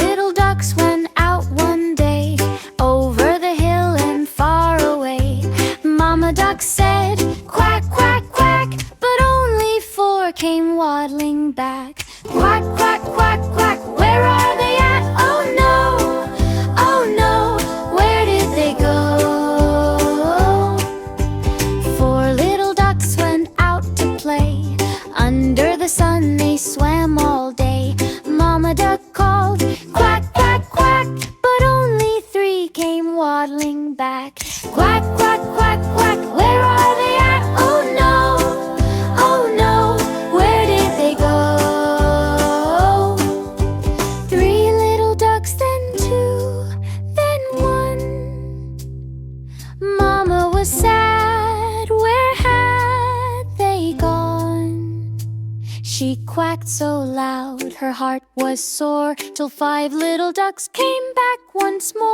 little ducks went out one day, over the hill and far away. Mama duck said, "Quack, quack, quack," but only 4 came waddling back. Quack, quack, quack, quack, where are they at? Oh no, oh no, where did they go? 4 little ducks went out to play, under the sun they swam all day. Mama duck called, "Quack, quack, quack," but only 3 came waddling back. Quack, quack, quack, quack, where are they at? Oh no, oh no, where did they go? 3 little ducks, then 2, then 1. Mama was sad, where had they gone? She quacked so loud her heart was sore, till 5 little ducks came back once more.